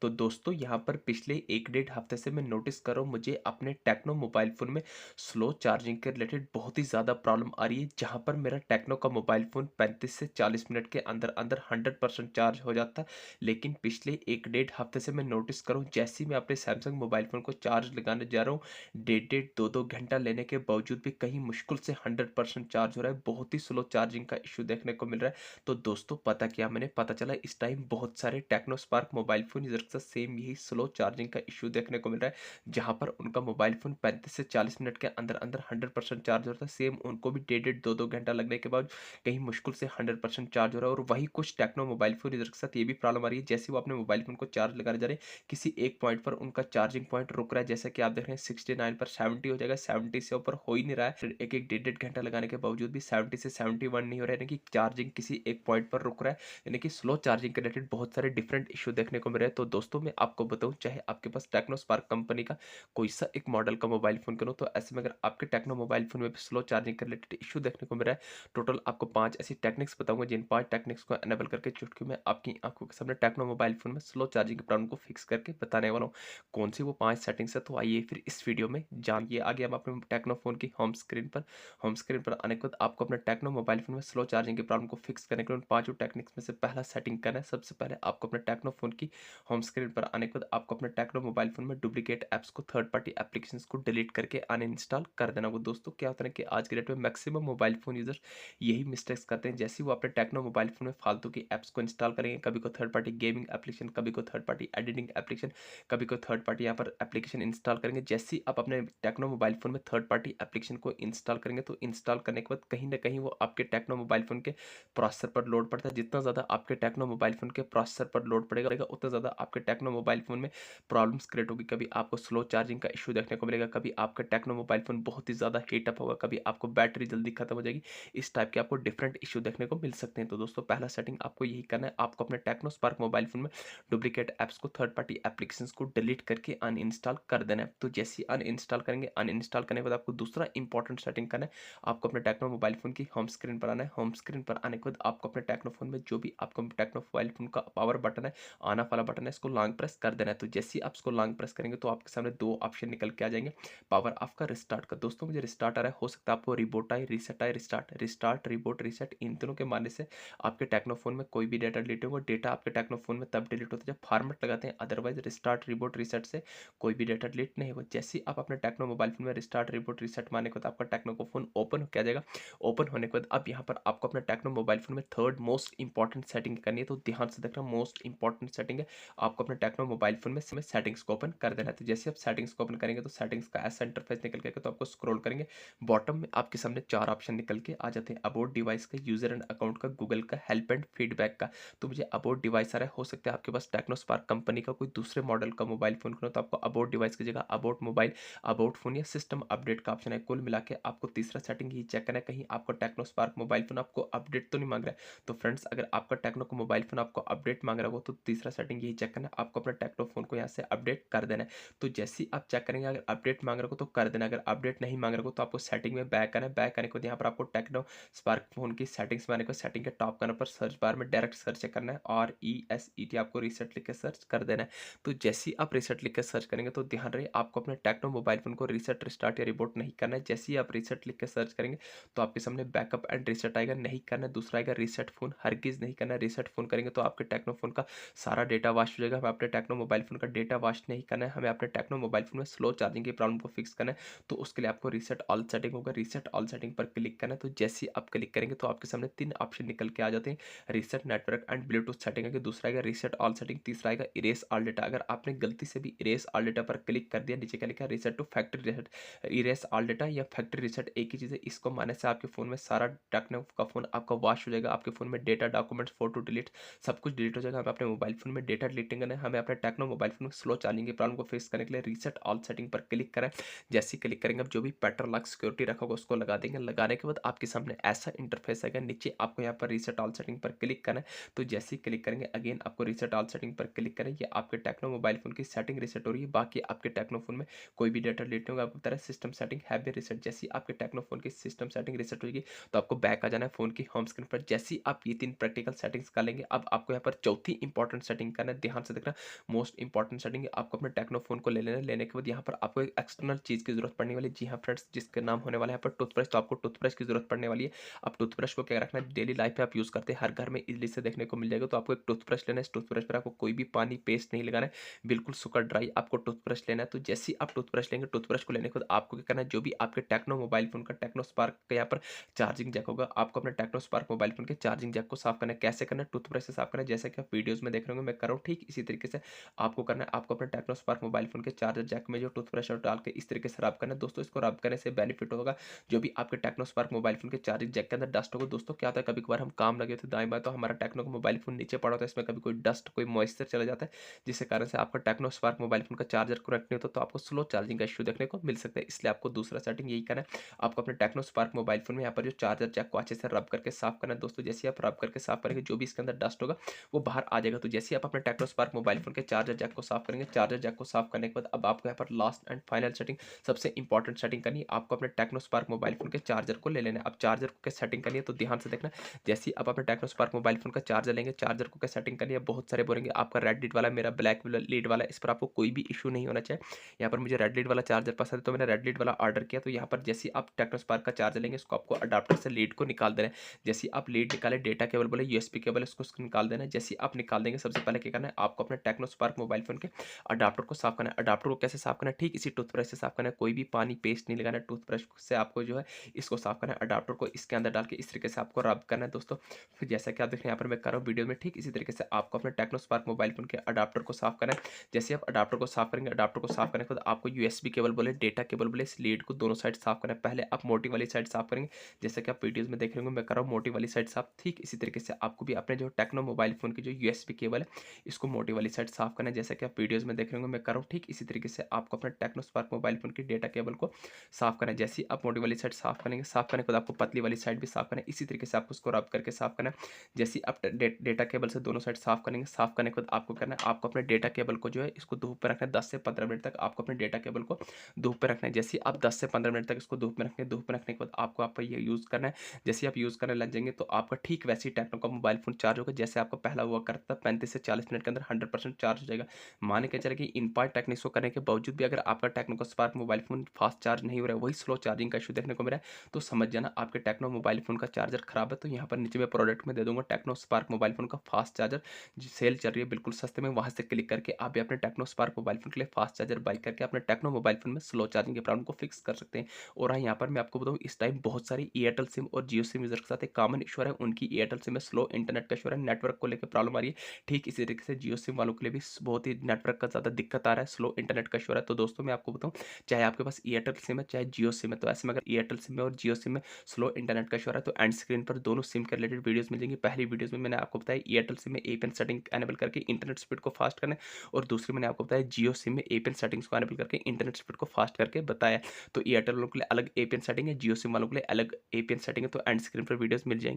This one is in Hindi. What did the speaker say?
तो दोस्तों यहाँ पर पिछले 1 डेढ़ हफ्ते से मैं नोटिस कर रहा हूँ मुझे अपने टेक्नो मोबाइल फ़ोन में स्लो चार्जिंग के रिलेटेड बहुत ही ज़्यादा प्रॉब्लम आ रही है। जहाँ पर मेरा टेक्नो का मोबाइल फ़ोन 35 से 40 मिनट के अंदर-अंदर 100% चार्ज हो जाता है। लेकिन पिछले 1 डेढ़ हफ्ते से मैं नोटिस कर रहा हूँ जैसे ही मैं अपने सैमसंग मोबाइल फ़ोन को चार्ज लगाने जा रहा हूँ, डेढ़-डेढ़ 2-2 घंटा लेने के बावजूद भी कहीं मुश्किल से 100% चार्ज हो रहा है। बहुत ही स्लो चार्जिंग का इश्यू देखने को मिल रहा है। तो दोस्तों पता क्या मैंने पता चला इस टाइम बहुत सारे Tecno Spark mobile phone user के साथ सेम यही स्लो चार्जिंग का इश्यू देखने को मिल रहा है। जहाँ पर उनका मोबाइल फ़ोन 35 से 40 मिनट के अंदर-अंदर 100% चार्ज हो रहा था। सेम उनको भी डेढ़-डेढ़ 2-2 घंटा लगने के बाद कहीं मुश्किल से 100% चार्ज हो रहा है और वही कुछ टेक्नो मोबाइल फ़ोन यूज़र के साथ ये भी प्रॉब्लम आ रही है। जैसे वो अपने मोबाइल फ़ोन को चार्ज लगाने जा रहे हैं, किसी एक पॉइंट पर उनका चार्जिंग पॉइंट रुक रहा है। जैसा कि आप देख रहे हैं 69 पर 70 हो जाएगा, 70 से ऊपर हो ही नहीं रहा है। फिर एक-एक डेढ़-डेढ़ घंटा लगाने के बावजूद भी 70 से 71 नहीं हो रहा है, यानी कि चार्जिंग किसी एक पॉइंट पर रुक रहा है। यानी कि स्लो चार्जिंग के रिलेटेड बहुत सारे डिफरेंट इश्यू देखने को मिल रहे हैं। तो दोस्तों मैं आपको बताऊं, चाहे आपके पास टेक्नो स्पार्क कंपनी का कोई सा एक मॉडल का मोबाइल फोन क्यों, तो ऐसे में अगर आपके टेक्नो मोबाइल फोन में भी स्लो चार्जिंग के रिलेटेड इशू देखने को मिल रहा है, टोटल आपको 5 ऐसी टेक्निक्स बताऊंगा जिन 5 टेक्निक्स को एनेबल करके चुटकी में आपकी आंखों के सामने टेक्नो मोबाइल फोन में स्लो चार्जिंग की प्रॉब्लम को फिक्स करके बताने वाला हूँ। कौन सी वो 5 सेटिंग्स है, तो आइए फिर इस वीडियो में जानिए। आगे हम अपने टेक्नो फोन की होम स्क्रीन पर आने के बाद आपको अपने टेक्नो मोबाइल फोन में स्लो चार्जिंग की प्रॉब्लम को फिक्स करने के लिए उन पांचों टेक्निक्स में से पहला सेटिंग करना है। सबसे पहले आपको अपने टेक्नो फोन की होम स्क्रीन पर आने के बाद आपको अपने टेक्नो मोबाइल फोन में डुप्लीकेट ऐप्स को, थर्ड पार्टी एप्लीकेशंस को डिलीट करके अनइंस्टॉल कर देना। वो दोस्तों क्या होता है कि आज के डेट में मैक्सिमम मोबाइल फोन यूजर यही मिस्टेक्स करते हैं। जैसे ही वो अपने टेक्नो मोबाइल फोन में फालतू की एप्स को इंस्टॉल करेंगे, कभी को थर्ड पार्टी गेमिंग एप्लीकेशन, कभी को थर्ड पार्टी एडिटिंग एप्लीकेशन, कभी को थर्ड पार्टी यहाँ पर एप्लीकेशन इंस्टॉल करेंगे। जैसे ही आप अपने टेक्नो मोबाइल फोन में थर्ड पार्टी एप्लीकेशन को इंस्टॉल करेंगे, तो इंस्टॉल करने के बाद कहीं ना कहीं वो आपके टेक्नो मोबाइल फोन के प्रोसेसर पर लोड पड़ता है। जितना ज़्यादा आपके टेक्नो मोबाइल फोन के प्रोसेसर पर लोड पड़ेगा उतना ज़्यादा आपके टेक्नो मोबाइल फोन में प्रॉब्लम्स क्रिएट होगी। कभी आपको स्लो चार्जिंग का इशू देखने को मिलेगा, कभी आपका टेक्नो मोबाइल फोन बहुत ही ज़्यादा हीटअप होगा, कभी आपको बैटरी जल्दी खत्म हो जाएगी। इस टाइप के आपको डिफरेंट इशू देखने को मिल सकते हैं। तो दोस्तों पहला सेटिंग आपको यही करना है, आपको अपने टेक्नो स्पार्क मोबाइल फोन में डुप्लीकेट ऐप्स को, थर्ड पार्टी एप्लीकेशंस को डिलीट करके अनइंस्टॉल कर देना है। तो जैसे ही अनइंस्टॉल करेंगे, अनइंस्टॉल करने के बाद आपको दूसरा इंपॉर्टेंट सेटिंग करना है, आपको अपने टेक्नो मोबाइल फोन की होम स्क्रीन पर आना है। होम स्क्रीन पर आने के बाद आपको अपने टेक्नो फोन में जो भी आपको टेक्नो मोबाइल फोन का पावर बटन है, ऑन ऑफ वाला बटन है, इसको लॉन्ग प्रेस कर देना है। तो जैसे ही आप इसको लॉन्ग प्रेस करेंगे तो आपके सामने दो ऑप्शन निकल के आ जाएंगे, पावर ऑफ का, रिस्टार्ट का। दोस्तों मुझे रिस्टार्ट आ रहा है, हो सकता है आपको रिबूट आए, रीसेट आए, रिस्टार्ट, रिस्टार्ट, रिबूट, रीसेट, इन तीनों के मारने से आपके टेक्नो फोन में कोई भी डेटा डिलीट होगा। डेटा आपके टेक्नो फोन में तब डिलीट होता है जब फॉर्मेट लगाते हैं, अदरवाइज रिस्टार्ट, रिबूट, रीसेट से कोई भी डेटा डिलीट नहीं होगा। जैसे ही आप अपने टेक्नो मोबाइल फोन में रिस्टार्ट, रिबूट, रीसेट मारने के बाद आपका टेक्नो को फोन ओपन हो जाएगा। ओपन होने के बाद अब यहाँ पर आपको अपने टेक्नो मोबाइल फोन में थर्ड मोस्ट इंपॉर्टेंट सेटिंग करनी है। तो ध्यान से देखना, मोस्ट इंपॉर्टेंट सेटिंग है, आपको अपने टेक्नो मोबाइल फोन में सेटिंग्स को ओपन कर देना है। तो जैसे आप सेटिंग्स को ओपन करेंगे तो सेटिंग्स का ऐसा इंटरफेस निकल के, तो आपको स्क्रॉल करेंगे, बॉटम में आपके सामने 4 ऑप्शन निकल के आ जाते हैं, अबाउट डिवाइस का, यूजर एंड अकाउंट का, गूगल का, हेल्प एंड फीडबैक का। तो मुझे अबाउट डिवाइस आ रहा है, हो सकता है आपके पास टेक्नो स्पार्क कंपनी का कोई दूसरे मॉडल का मोबाइल फोन हो, तो आपको अबाउट डिवाइस की जगह अबाउट मोबाइल, अबाउट फोन या सिस्टम अपडेट का ऑप्शन है। कुल मिला के आपको तीसरा सेटिंग ही चेक करना है, कहीं आपको टेक्नो स्पार्क मोबाइल फोन आपको अपडेट तो नहीं मांग रहा है। तो फ्रेंड्स अगर आपका टेक्नो का मोबाइल फोन आपको अपडेट मांग रहा हो तो तीसरा सेटिंग यही चेक करना है, आपको अपना टेक्नो फोन को यहाँ से अपडेट कर देना है। तो जैसे ही आप चेक करेंगे अगर अपडेट मांग रहे हो तो कर देना, अगर अपडेट नहीं मांग रहे हो तो आपको सेटिंग में बैक आना है। बैक आने के बाद यहाँ पर आपको टेक्नो स्पार्क फोन की सेटिंग्स में आने को, सेटिंग के टॉप करने पर सर्च बार में डायरेक्ट सर्च करना है, RESET, आपको रीसेट लिख के सर्च कर देना है। तो जैसे ही आप रीसेट लिख के सर्च करेंगे तो ध्यान रहे आपको अपने टेक्नो मोबाइल फोन को रीसेट, रिस्टार्ट या रिबूट नहीं करना है। जैसे ही आप रीसेट लिख के सर्च करेंगे तो आपके सामने बैकअप एंड रीसेट आएगा, नहीं करना है। दूसरा आएगा रीसेट फोन, हरगिज नहीं करना है। रीसेट फोन करेंगे तो आपके टेक्नो फोन का सारा डेटा वॉश हो जाएगा। हमें अपने टेक्नो मोबाइल फोन का डेटा वॉश नहीं करना है, हमें अपने टेक्नो मोबाइल फोन में स्लो चार्जिंग की प्रॉब्लम को फिक्स करना है। तो उसके लिए आपको रीसेट ऑल सेटिंग होगा, रीसेट ऑल सेटिंग पर क्लिक करना है। तो जैसे ही आप क्लिक करेंगे तो आपके सामने 3 ऑप्शन निकल के आ जाते हैं, reset network and Bluetooth setting है, दूसरा आएगा रीसेट ऑल सेटिंग, तीसरा आएगा इरेज ऑल डेटा। अगर आपने गलती से भी इरेज ऑल डेटा पर क्लिक कर दिया, नीचे क्या लिखा है, reset to factory reset, erase all data या फैक्ट्री रीसेट एक ही चीज़ है। इसको मारने से आपके फोन में सारा टेक्नो का फोन आपका वॉश हो जाएगा, आपके फोन में डेटा, डॉक्यूमेंट्स, फोटो डिलीट, सब कुछ डिलीट हो जाएगा। हमें अपने मोबाइल फोन में डेटा डिलीटिंग करना है, हमें अपने टेक्नो मोबाइल फोन में स्लो चार्जिंग की प्रॉब्लम को फेस करने के लिए रीसेट ऑल सेटिंग पर क्लिक करें। जैसे ही क्लिक करेंगे, अब जो भी पेट्रोल लॉक सिक्योरिटी रखा होगा उसको लगा देंगे। लगाने के बाद आपके सामने ऐसा इंटरफेस आएगा, नीचे आपको यहाँ पर रीसेट ऑल सेटिंग पर क्लिक करना है। तो जैसे ही क्लिक करेंगे अगेन आपको रीसेट ऑल सेटिंग पर क्लिक करें, ये आपके टेक्नो मोबाइल फोन की सेटिंग रीसेट हो रही है। बाकी आपके टेक्नो फोन में कोई भी डेटा डिलीट नहीं होगा। आपको तरह system setting have been reset, जैसे ही आपके टेक्नो फोन की सिस्टम सेटिंग रीसेट होगी तो आपको बैक आ जाना है फोन की होम स्क्रीन पर। जैसे ही आप ये 3 प्रैक्टिकल सेटिंग्स कर लेंगे, अब आपको यहाँ पर चौथी इंपॉर्टेंट सेटिंग करना है। ध्यान से देखना। मोस्ट इंपॉर्टेंट सेटिंग है, आपको अपने टेक्नो फ़ोन को ले लेना है। लेने के बाद यहाँ पर आपको एक एक्सटर्नल चीज़ की ज़रूरत पड़ने वाली है। जी हाँ फ्रेंड्स, जिसका नाम होने वाला है यहाँ पर टूथब्रश। तो आपको टूथब्रश की ज़रूरत पड़ने वाली है। अब टूथब्रश को क्या रखना है, डेली लाइफ में आप यूज़ करते हैं, हर घर में इज़िली से देखने को मिल जाएगा। तो आपको एक टूथब्रश लेना है। इस टूथब्रश पर आपको कोई भी पानी, पेस्ट नहीं लगाना है, बिल्कुल सूखा ड्राई आपको टूथब्रश लेना है। तो जैसे ही आप टूथब्रश लेंगे, टूथब्रश को लेने के बाद आपको क्या करना है, जो भी आपके टेक्नो मोबाइल फ़ोन का टेक्नो स्पार्क का यहाँ पर चार्जिंग जैक होगा, आपको अपने टेक्नो स्पार्क मोबाइल फ़ोन के चार्जिंग जैक को साफ़ करना है। कैसे करना है, टूथब्रश से साफ़ करना है। जैसे कि आप वीडियोज़ में देख रहे होंगे मैं कर रहा हूँ, ठीक इसी तरीके से आपको करना है। आपको अपने टेक्नो स्पार्क मोबाइल फ़ोन के चार्जर जैक में जो टूथब्रश है डाल के इस तरीके से रब करना है। दोस्तों इसको रब करने से बेनिफिट होगा, जो भी आपके टेक्नो स्पार्क मोबाइल फ़ोन के चार्जिंग जैक के अंदर डस्ट होगा। दोस्तों क्या होता है, कभी-कभार हम काम लगे थे दाएँ-बाएँ, तो हमारा टेक्नो का मोबाइल फ़ोन नीचे पड़ा होता है, इसमें कभी कोई डस्ट, कोई मॉइस्चर चला जाता है, जिसके कारण से आपका टेक्नो स्पार्क मोबाइल फ़ोन का चार्जर कनेक्ट नहीं होता, तो आपको स्लो चार्जिंग का इश्यू देखने को मिल सकता है। इसलिए आपको दूसरा सेटिंग यही करना है, आपको अपने टेक्नो स्पार्क मोबाइल फ़ोन में यहाँ पर जो चार्जर जैक को अच्छे से रब करके साफ़ करना है। दोस्तों जैसे ही आप रब करके साफ़ करेंगे, जो भी इसके अंदर डस्ट होगा वो बाहर आ जाएगा। तो जैसे ही आप अपने टेक्नो स्पार्क मोबाइल फ़ोन के चार्जर जैक को साफ़ करेंगे, चार्जर जैक को साफ़ करने के बाद अब आपको यहाँ पर लास्ट एंड फाइनल सेटिंग, सबसे इंपॉर्टेंट सेटिंग करनी है, आपको अपने टेक्नो स्पार्क मोबाइल फ़ोन के चार्जर को ले लेना है। अब चार्जर को क्या सेटिंग करनी है, तो ध्यान से देखना। जैसे ही आप अपने टेक्नो स्पार्क मोबाइल फ़ोन का चार्जर लेंगे, चार्जर को क्या सेटिंग करनी है, बहुत सारे बोलेंगे आपका रेड लीड वाला, मेरा ब्लैक लीड वाला है, इस पर आपको कोई भी इश्यू नहीं होना चाहिए। यहाँ पर मुझे रेड लीड वाला चार्जर पसंद है, तो मैंने रेड लीड वाला ऑर्डर किया। तो यहाँ पर जैसे ही आप टेक्नो स्पार्क का चार्जर लेंगे, इसको आपको अडाप्टर से लीड को निकाल देना है। जैसे ही आप लीड निकाले, डेटा केबल बोले, यूएसबी केबल है, उसको निकाल देना है। जैसे ही आप निकाल देंगे, सबसे पहले क्या करना है, आपको अपने टेक्नो स्पार्क मोबाइल फ़ोन के अडाप्टर को साफ़ करना है। अडाप्टर को कैसे साफ़ करना है, ठीक इसी टूथब्रश से साफ़ करना है, कोई भी पानी, पेस्ट नहीं लगाना है। टूथब्रश से आपको जो है इसको साफ़ करना है, अडाप्टर को इसके अंदर डाल के इस तरीके से आपको रब करना है दोस्तों। फिर जैसा कि आप देख रहे हैं यहाँ पर मैं कर रहा हूँ वीडियो में, ठीक इसी तरीके से आपको अपने टेक्नो स्पार्क मोबाइल फ़ोन के अडाप्टर को साफ़ करना है। जैसे आप अडाप्टर को साफ़ करेंगे, अडाप्टर को साफ़ करने के बाद आपको यूएसबी केबल बोले, डेटा केबल बोले, इस लीड को दोनों साइड साफ़ करना है। पहले आप मोटी वाली साइड साफ़ करेंगे, जैसे कि आप वीडियोज़ में देख रहे होंगे मैं कर रहा हूँ मोटी वाली साइड साफ़। ठीक इसी तरीके से आपको भी अपने जो टेक्नो मोबाइल फ़ोन की जो यूएसबी केबल है, इसको मोटी वाली साइड साफ़ करना है। जैसा कि आप वीडियोज़ में देख रहे होंगे मैं कर रहा हूँ, ठीक इसी तरीके से आपको अपने टेक्नो स्पार्क मोबाइल फ़ोन की डेटा केबल को साफ़ करना है। जैसे ही आप मोटी वाली साइड साफ़ करेंगे, साफ़ करने के बाद आपको पतली वाली साइड भी साफ़ करना है। इसी तरीके से आपको उसको रब करके साफ़ करना है। जैसे ही आप डेटा केबल से दोनों साइड साफ़ करेंगे, साफ़ करने के बाद आपको करना है, आपको अपने डेटा केबल को जो है इसको धूप पे रखना है। 10 से 15 मिनट तक आपको अपने डेटा केबल को धूप पे रखना है। जैसे ही आप 10 से 15 मिनट तक इसको धूप में रखेंगे, धूप में रखने के बाद आपको आप ये यूज़ करना है। जैसे ही आप यूज़ करने लग जाएँगे, तो आपका ठीक वैसे ही टेक्नो का मोबाइल फ़ोन चार्ज होगा, जैसे आपका पहला हुआ करता था। 35 से 40 मिनट के अंदर 100% चार्ज हो जाएगा। मान के चलिए कि इन पार्ट टेक्निक्स को करने के बावजूद भी अगर आपका टेक्नो का spark mobile phone fast charge नहीं हो रहा है, वही स्लो चार्जिंग का इश्यू देखने को मिला है, तो समझ जाना आपके टेक्नो मोबाइल फ़ोन का चार्जर खराब है। तो यहाँ पर नीचे मैं प्रोडक्ट में दे दूँगा टेक्नो स्पार्क मोबाइल फ़ोन का फास्ट चार्जर, जो सेल चल रही है बिल्कुल सस्ते में, वहाँ से क्लिक करके आप भी अपने टेक्नो स्पार्क मोबाइल फ़ोन के लिए फास्ट चार्जर बाय करके अपने टेक्नो मोबाइल फ़ोन में स्लो चार्जिंग के प्रॉब्लम को फिक्स कर सकते हैं। और हाँ, यहाँ पर मैं आपको बताऊँ, इस टाइम बहुत सारी एयरटेल सिम और जियो सिम यूज़र के साथ एक कॉमन इश्यू है, उनकी एयरटेल सिम में स्लो इंटरनेट का इश्यू है, नेटवर्क को लेकर प्रॉब्लम आ रही है। ठीक इसी तरीके से जियो सिम वालों के लिए भी बहुत ही नेटवर्क का ज़्यादा दिक्कत आ रहा है, स्लो इंटरनेट का इश्यू आ रहा है। तो दोस्तों मैं आपको बताऊँ, चाहे आपके पास एयरटेल सिम है, चाहे जियो सिम है, तो ऐसे में अगर एयरटेल सिम में और जियो सिम में स्लो इंटरनेट का इश्यू आ रहा है, तो एंड स्क्रीन पर दोनों सिम के रिलेटेड वीडियोज़ मिल जाएँगी। पहली वीडियोज़ में मैंने आपको बताया एयरटेल सिम में एपीएन सेटिंग एनेबल करके इंटरनेट स्पीड को फास्ट करना है, और दूसरी मैंने आपको बताया जियो सिम में एपीएन सेटिंग्स को एनेबल करके इंटरनेट स्पीड को फास्ट करके बताया। तो एयरटेल वालों के लिए अलग एपीएन सेटिंग है, जियो सिम वालों के लिए अलग एपीएन सेटिंग है, तो एंड स्क्रीन पर वीडियोज़ मिल जाएँगी।